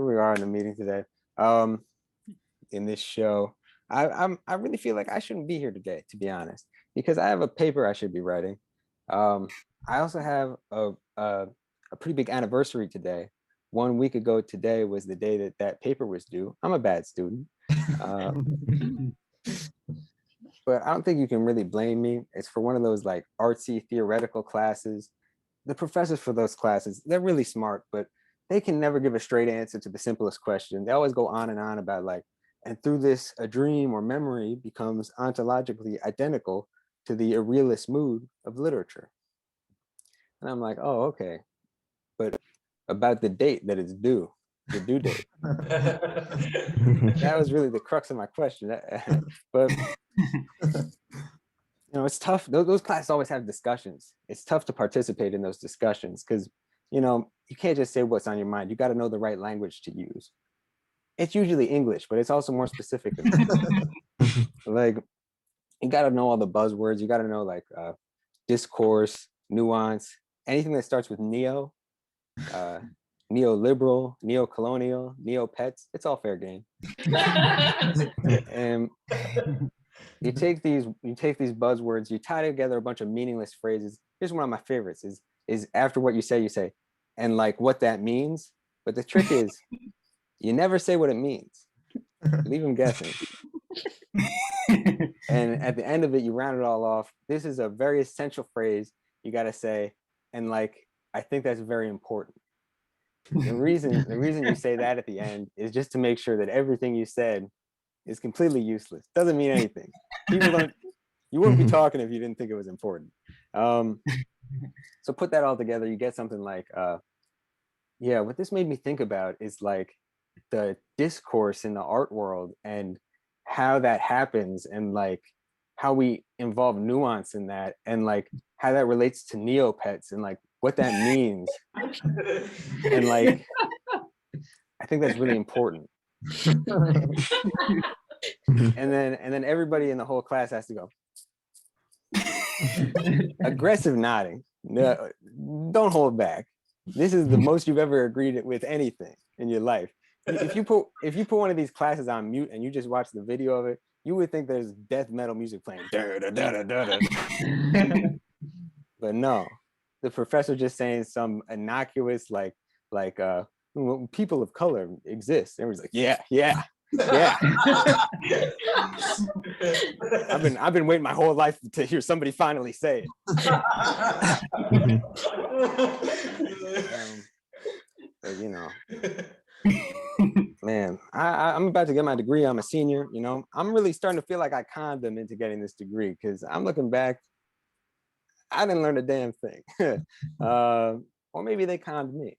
here we are in the meeting today. In this show, I really feel like I shouldn't be here today, to be honest, because I have a paper I should be writing. Um, I also have a pretty big anniversary today. 1 week ago today was the day that that paper was due. I'm a bad student, uh, but I don't think you can really blame me. It's for one of those like artsy theoretical classes. The professors for those classes, they're really smart, but they can never give a straight answer to the simplest question. They always go on and on about like, and through this, a dream or memory becomes ontologically identical to the irrealist mood of literature. And I'm like, oh, okay. But about the date that it's due, the due date. That was really the crux of my question. But it's tough. Those classes always have discussions. It's tough to participate in those discussions because, you can't just say what's on your mind. You got to know the right language to use. It's usually English, but it's also more specific than that. Like, you got to know all the buzzwords. You got to know like discourse, nuance, anything that starts with neo, neoliberal, neo-colonial, neo-pets. It's all fair game. And you take these buzzwords, you tie together a bunch of meaningless phrases. Here's one of my favorites is after what you say, and like what that means. But the trick is you never say what it means. Leave them guessing. And at the end of it, you round it all off. This is a very essential phrase you got to say. And like, I think that's very important. The reason you say that at the end is just to make sure that everything you said is completely useless. Doesn't mean anything. You wouldn't be talking if you didn't think it was important. So put that all together, you get something like, what this made me think about is like the discourse in the art world and how that happens and like how we involve nuance in that and like how that relates to neopets and like what that means. And like, I think that's really important. And then everybody in the whole class has to go. Aggressive nodding. No, don't hold back. This is the most you've ever agreed with anything in your life. If you put one of these classes on mute and you just watch the video of it, you would think there's death metal music playing. But no, the professor just saying some innocuous like people of color exist. Everyone's like, yeah. I've been waiting my whole life to hear somebody finally say it. Man, I'm about to get my degree. I'm a senior. I'm really starting to feel like I conned them into getting this degree because I'm looking back. I didn't learn a damn thing, or maybe they conned me.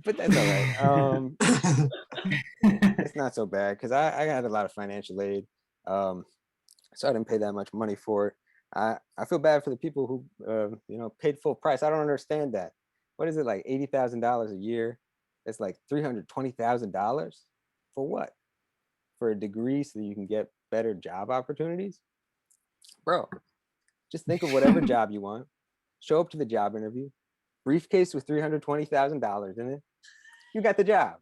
But that's all right. It's not so bad because I had a lot of financial aid, so I didn't pay that much money for it. I feel bad for the people who paid full price. I don't understand that. What is it, like $80,000 a year? It's like $320,000 for what? For a degree so that you can get better job opportunities? Bro, just think of whatever job you want. Show up to the job interview. Briefcase with $320,000 in it. You got the job.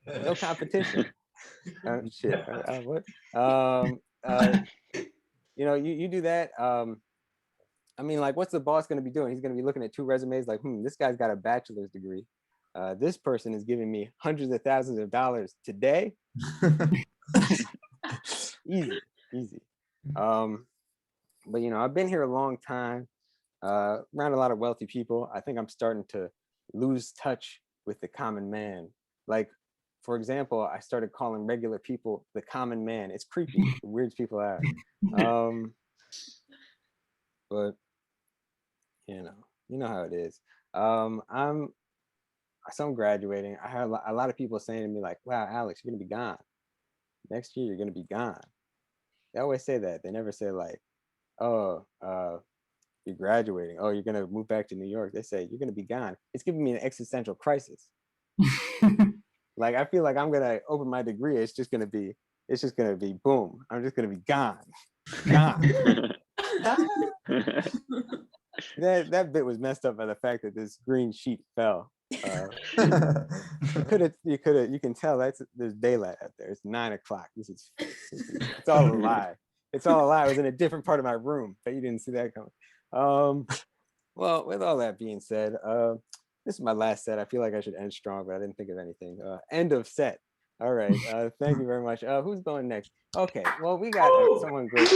No competition. Shit. What? You do that. I mean, like, what's the boss going to be doing? He's going to be looking at two resumes like, this guy's got a bachelor's degree. This person is giving me hundreds of thousands of dollars today. Easy. But I've been here a long time, around a lot of wealthy people. I think I'm starting to lose touch with the common man. Like, for example, I started calling regular people the common man. It's creepy. It weirds people out. But you know how it is. I'm graduating. I heard a lot of people saying to me like, wow, Alex, you're gonna be gone. Next year, you're gonna be gone. They always say that. They never say like, oh, you're graduating. Oh, you're gonna move back to New York. They say you're gonna be gone. It's giving me an existential crisis. Like, I feel like I'm gonna open my degree. It's just gonna be boom. I'm just gonna be gone. That bit was messed up by the fact that this green sheet fell. Uh, you can tell there's daylight out there. It's 9 o'clock. This is fake. It's all a lie. It's all a lie. I was in a different part of my room, but you didn't see that coming. Well, with all that being said, this is my last set. I feel like I should end strong, but I didn't think of anything. End of set. All right. Thank you very much. Who's going next? Okay. Well, we got someone great.